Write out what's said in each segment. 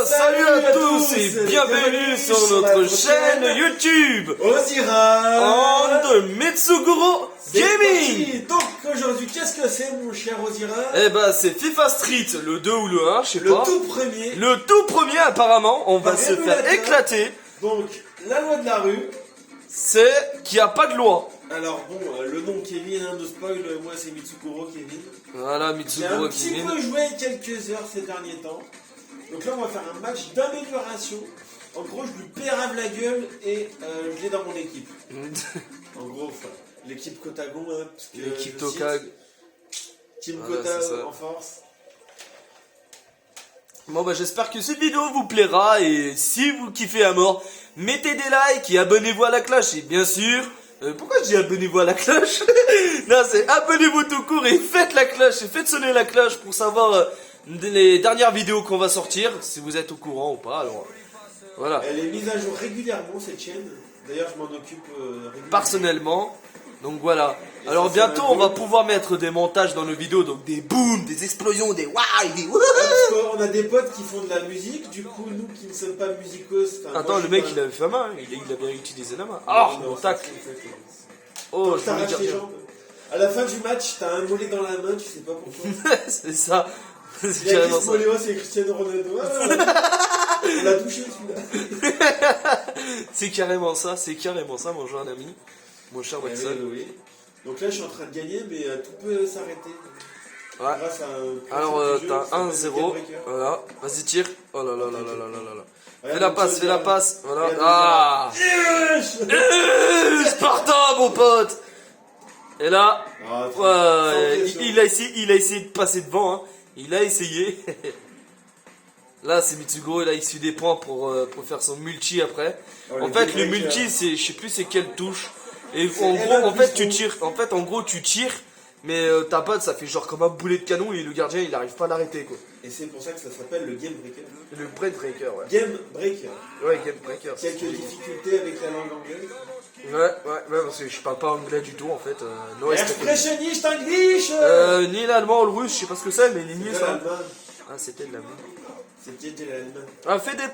Salut à tous et bienvenue sur notre chaîne YouTube Ozira de Mitsuguro Gaming. Donc aujourd'hui, qu'est-ce que c'est mon cher Ozira? Eh ben c'est FIFA Street, le 2 ou le 1, je sais pas. Le tout premier. Le tout premier apparemment, on va se faire Révélateur. éclater. Donc, la loi de la rue. C'est qu'il n'y a pas de loi. Alors bon, le nom Kevin, de spoil, moi c'est Mitsuguro Kevin. Voilà, J'ai Mitsuguro un petit Gaming. peu joué quelques heures ces derniers temps. Donc là on va faire un match d'amélioration. En gros je lui pérave la gueule et je l'ai dans mon équipe. En gros, enfin, l'équipe Kotagon, hein, parce que L'équipe je cite, Tokag. Team Voilà, Kota c'est ça. en force. Bon bah j'espère que cette vidéo vous plaira et si vous kiffez à mort, mettez des likes et abonnez-vous à la cloche et bien sûr, pourquoi je dis abonnez-vous à la cloche? Non, c'est abonnez-vous tout court et faites la cloche et faites sonner la cloche pour savoir les dernières vidéos qu'on va sortir, si vous êtes au courant ou pas. Alors voilà, Elle est mise à jour régulièrement cette chaîne. D'ailleurs je m'en occupe régulièrement. personnellement. Donc voilà. Et Alors ça, c'est bientôt un on va boom. pouvoir mettre des montages dans nos vidéos, donc des booms, des explosions, des waouh, des wouh. Parce qu'on a des potes qui font de la musique, du coup nous qui ne sommes pas musicos. enfin, Attends, moi, le je mec suis il pas- avait fait la main, il a bien utilisé la main. Non, Oh, non, mon ça, tac. c'est- Oh, je T'arraches voulais dire les bien. jambes. À la fin du match, t'as un mollet dans la main, tu sais pas pourquoi. C'est ça. C'est Il y a carrément Chris ça. Moléo, c'est Cristiano Ronaldo. Ah, on l'a touché celui-là. C'est carrément ça, mon jeune ami. Mon cher Watson. Oui. Donc là, je suis en train de gagner, mais tout peut s'arrêter. Ouais. Grâce à un Alors, principe du jeu t'as qui s'appelle 1-0. le Game Breaker. Voilà. Vas-y, tire. Oh là là là là là là là là. Fais Regarde, la donc, passe, ça, fais la regarde. passe. Voilà. Regarde, Ah Yes. Sparta, mon pote. Et là, Ah, ouais, sans pression. il a essayé de passer devant. Hein. Il a essayé. Là, c'est Mitsuguro, là, il suit des points pour faire son multi après. Oh, En le fait, Game le Breaker. multi, c'est, je sais plus c'est quelle touche. Et C'est en L1 gros, en plus fait, tu O. tires. En fait, en gros, tu tires, mais ta pote, ça fait genre comme un boulet de canon et le gardien, il arrive pas à l'arrêter, quoi. Et c'est pour ça que ça s'appelle le Game Breaker. Le brain breaker, ouais. Game Breaker. Ouais, game breaker. Quelques difficultés avec la langue anglaise. Ouais, parce que je parle pas anglais du tout, en fait. No Expressioniste English. ni l'allemand ou le russe, je sais pas ce que c'est, mais ni C'est ça. l'allemand. Ah, c'était de l'allemand. C'était de l'allemand. Ah, fais des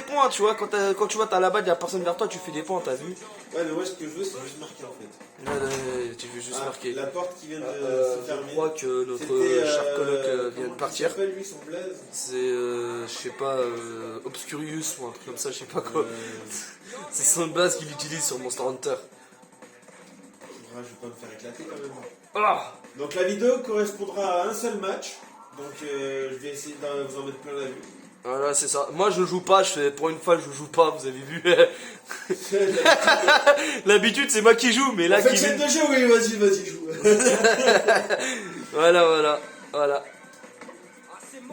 points, tu vois. Quand tu vois, t'as la balle, y'a personne vers toi, tu fais des points, t'as vu? Ouais, mais moi ce que je veux, c'est juste marquer en fait. Tu veux juste Ah, marquer. La porte qui vient de se Je fermer. crois que notre C'était, cher coloc vient comment de il partir. s'appelle lui, son blaze C'est, je sais pas, Obscurius ou un truc comme ça, je sais pas quoi. C'est son base qu'il utilise sur Monster Hunter. Je vais pas me faire éclater quand même. Ah Donc la vidéo correspondra à un seul match. Donc je vais essayer de vous en mettre plein la vue. Voilà, c'est ça. Moi, je joue pas, pour une fois, je joue pas, vous avez vu. L'habitude, c'est moi qui joue, mais là, En fait, qui chaîne de jeu, oui, vas-y, joue. Voilà.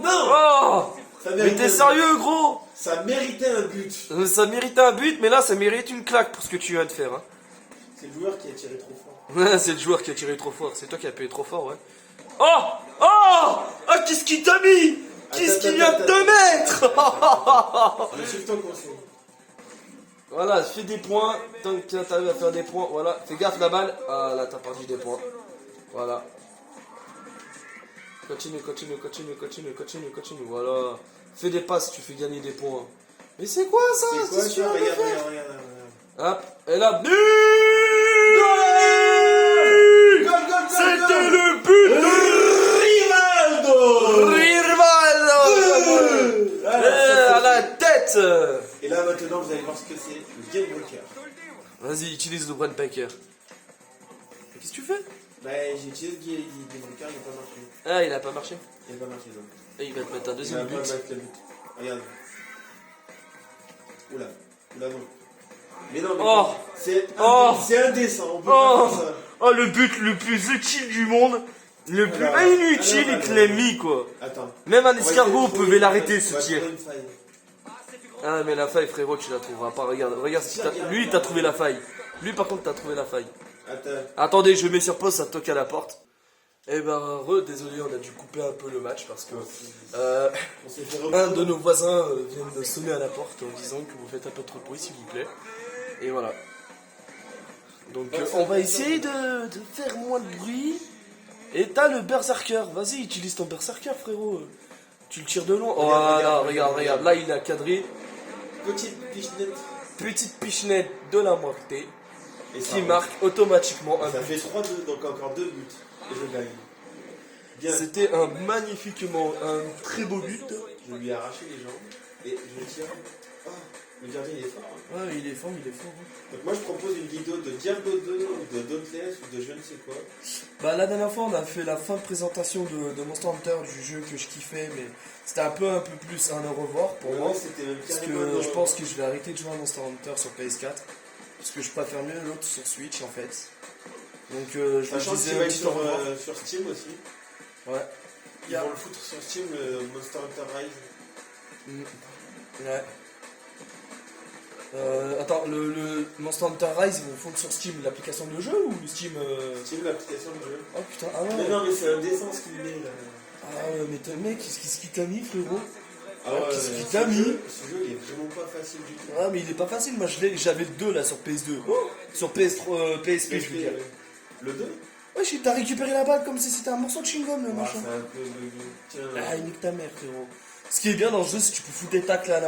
Non. Oh Ça Mais méritait t'es un- sérieux, gros? Ça méritait un but. Ça méritait un but, mais là, ça mérite une claque pour ce que tu viens de faire. Hein. C'est le joueur qui a tiré trop fort. Ouais, c'est le joueur qui a tiré trop fort. C'est toi qui as payé trop fort, ouais. Oh, qu'est-ce qu'il t'a mis? Qu'est-ce qu'il vient de te mettre? Je suis ton conseil. Voilà, fais des points. Tant que t'arrives à faire des points, voilà. Fais gaffe la balle. Ah, là, t'as perdu des points. Voilà. Continue. Voilà. Fais des passes, tu fais gagner des points. Mais c'est quoi ça? C'est quoi C'est ça? sûr de Regarde. faire. Hop, et là, but! Goal. C'était le but de Rivaldo. Rivaldo à la tête. Et là maintenant vous allez voir ce que c'est le Game Breaker. Vas-y, utilise le Brain Packer. Qu'est-ce que tu fais? Bah j'ai utilisé le Game Breaker, il n'a pas marché. Ah, il a pas marché. Il n'a pas marché non. Et il va te mettre un Il deuxième va pas but. mettre le but. Regarde. Oula non. Mais non, mais Oh. c'est indécent, on peut pas faire ça. Oh, le but le plus utile du monde. Le plus Alors, inutile, alors, il te l'a mis, quoi. Attends. Même un On va escargot essayer de pouvait trouver l'arrêter, une ce faille. tir. On va trouver une faille. Ah, mais la faille, frérot, tu la trouveras pas. Regarde si lui, t'as trouvé la faille. Lui, par contre, t'as trouvé la faille. Attends. Attendez, je mets sur pause, ça toque à la porte. Eh ben, désolé, on a dû couper un peu le match parce que On s'est fait un reprendre. de nos voisins vient de sonner à la porte en disant que vous faites un peu trop de bruit, s'il vous plaît. Et voilà. Donc, on va essayer de faire moins de bruit. Et t'as le berserker. Vas-y, utilise ton berserker, frérot. Tu le tires de loin. Oh, Regarde, regarde. regarde. Là, il a cadré. Petite pichenette. Petite pichenette de la moitié Et ça qui rentre. marque automatiquement un Ça but. fait 3-2, donc encore 2 buts. Et je gagne. Bien. C'était un très beau but. Je lui ai arraché les jambes. Et je tire. Ah, le gardien il est fort. Hein. Ouais, il est fort. Donc moi je propose une vidéo de Diablo 2, ou de Dauntless, ou de je ne sais quoi. Bah, la dernière fois, on a fait la fin de présentation de Monster Hunter, du jeu que je kiffais, mais c'était un peu plus un au revoir pour moi. Ouais, c'était même Parce carrément que un je au pense que je vais arrêter de jouer à Monster Hunter sur PS4. Parce que je préfère mieux l'autre sur Switch en fait. Donc je Sachant me qu'il disais va un être petit au revoir. sur Steam aussi. Ouais. Ils vont le foutre sur Steam, le Monster Hunter Rise. Ouais. Attends, le Monster Hunter Rise, ils vont fondre sur Steam l'application de jeu ou le Steam Steam, l'application de jeu. Oh putain, ah Mais ouais. non, mais c'est indécent ce qu'il met là. Ah ouais, mais mec, qu'est-ce qu'il t'a mis, frérot? Ah ouais, qu'est-ce qu'il ce t'a mis? Ce jeu il est vraiment pas facile du tout. Ah mais il est pas facile, moi j'avais le 2 là sur PS2. Sur PS3, PSP je veux dire. Le 2? Ouais, t'as récupéré la balle comme si c'était un morceau de chewing-gum le Ah, machin. c'est un peu bugué. Tiens. Ah, il nique ta mère, frérot. Ce qui est bien dans le jeu, c'est que tu peux foutre des tacles à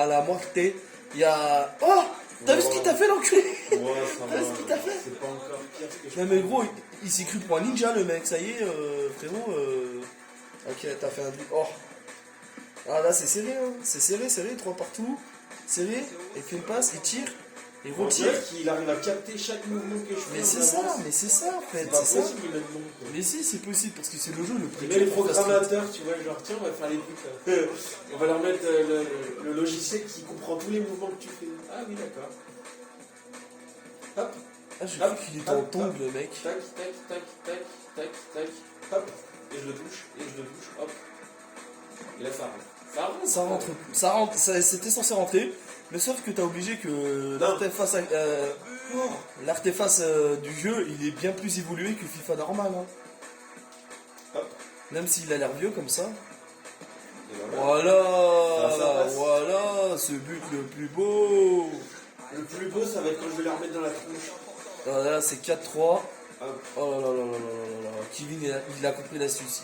la moitié. Il y a. Oh! T'as vu ce qu'il t'a fait, l'enculé? Ouais, ça T'as va. vu ce qu'il t'a fait? C'est pas encore pire que je Non, mais gros, il s'est cru pour un ninja, le mec. Ça y est, frérot. Ok, t'as fait un. Oh! Ah, là, c'est serré, hein. C'est serré, 3 partout. Serré, il fait une passe, il tire, il On retire. dirait qu'il arrive à capter chaque mouvement que je fais. Mais c'est ça, en fait. C'est pas C'est ça. possible maintenant. quoi. Mais si, c'est possible, parce que c'est le jeu le plus Et même les dur pour faire programmateurs, tu vois, genre tiens, on va faire les buts là. On va leur mettre le logiciel qui comprend tous les mouvements que tu fais. Ah oui, d'accord. Hop, Ah, j'ai Hop, cru qu'il était en hop, tombe, hop. le mec. tac, tac, tac, tac, tac, tac, hop. Et je le touche, hop. Et là, ça rentre. Ça rentre, c'était censé rentrer, mais sauf que t'as obligé que l'arteface du jeu, il est bien plus évolué que FIFA normal. Hein. Hop. Même s'il a l'air vieux comme ça. Et voilà. Ça passe. Voilà, ce but le plus beau. Le plus beau, ça va être quand je vais leur mettre dans la tronche. Voilà, c'est 4-3. Hop. Oh là là là là là là là. Kevin, il a compris l'astuce,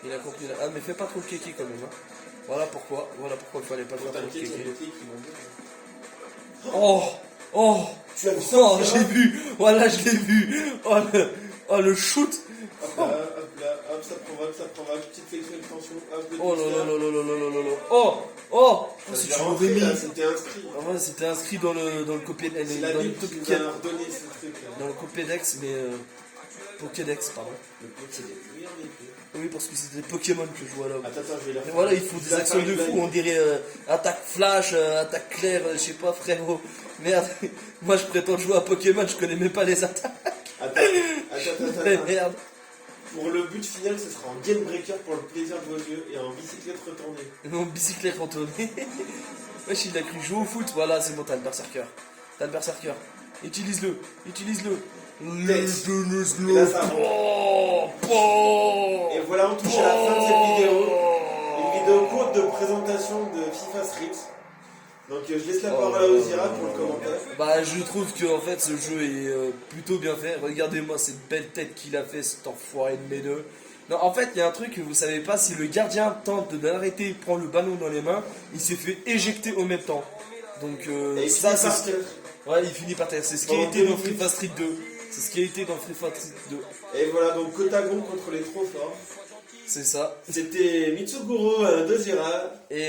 Ah, mais fais pas trop le kéké quand même. Hein. Voilà pourquoi il fallait pas faire trop le T'inquiète, il y a kéké. des pieds qui vont bien. Oh, Tu as vu ça? oh, j'ai vu. Voilà, je l'ai vu. Oh, le shoot. Hop là, hop, ça provoque, petite flexion extension, hop, le Oh là twister. là là là là là là là. Oh, Ça si s'est tu rentré, l'aurais mis. là, c'était inscrit. Ah ouais, c'était inscrit dans le copier C'est la dans le Bible qui nous Pokédex, a redonné ce truc là. dans le Pokédex, mais Pokédex, pardon. Le Pokédex, oui, en effet. Oui, parce que c'était des Pokémon que je vois là. Attends, je vais les Et refaire. voilà, il faut Je des vais actions faire de une fou, blague. on dirait attaque flash, attaque claire, je sais pas, frérot. Merde, moi je prétends jouer à Pokémon, je connais même pas les attaques. Attends. Mais merde. Pour le but final, ce sera en game breaker pour le plaisir de vos yeux et en bicyclette retournée. Non, bicyclette retournée. Wesh, il a cru jouer au foot. Voilà, c'est bon, t'as le berserker. Utilise-le. Test. Utilise-le. Et là, ça rentre. Et voilà, on touche à la fin de cette vidéo. Une vidéo courte de présentation de FIFA Street. Donc je laisse la parole à Ozira pour le commentaire. Bah, je trouve que en fait ce jeu est plutôt bien fait. Regardez-moi cette belle tête qu'il a fait, cet enfoiré de mes deux. Non, en fait, il y a un truc que vous savez pas, si le gardien tente de l'arrêter, prend le ballon dans les mains, il s'est fait éjecter au même temps. Donc Et ça, ça, c'est ouais, il finit par terre. C'est ce qui a Pendant été dans 2 minutes. FIFA Street 2. C'est ce qui a été dans FIFA Street 2. Et voilà, donc Kotagon contre les trop forts. C'est ça. C'était Mitsuguro d'Ozira. Et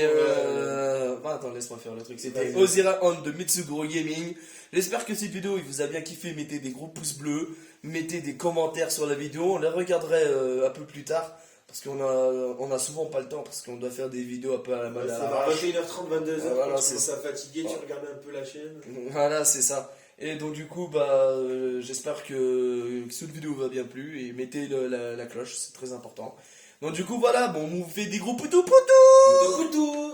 bah, attends, laisse-moi faire le truc. C'était Vas-y. Ozira On de Mitsuguro Gaming. J'espère que cette vidéo il vous a bien kiffé. Mettez des gros pouces bleus, mettez des commentaires sur la vidéo. On les regarderait un peu plus tard parce on a souvent pas le temps parce qu'on doit faire des vidéos un peu à la mode à Ça la va rage. 21h30, 22h. Voilà, quand tu c'est commences ça. à fatiguer, tu regardes un peu la chaîne. Voilà, c'est ça. Et donc du coup, bah, j'espère que cette vidéo vous a bien plu et mettez la cloche, c'est très important. Donc du coup, voilà, bon, on vous fait des gros poutous poutous. Coutou.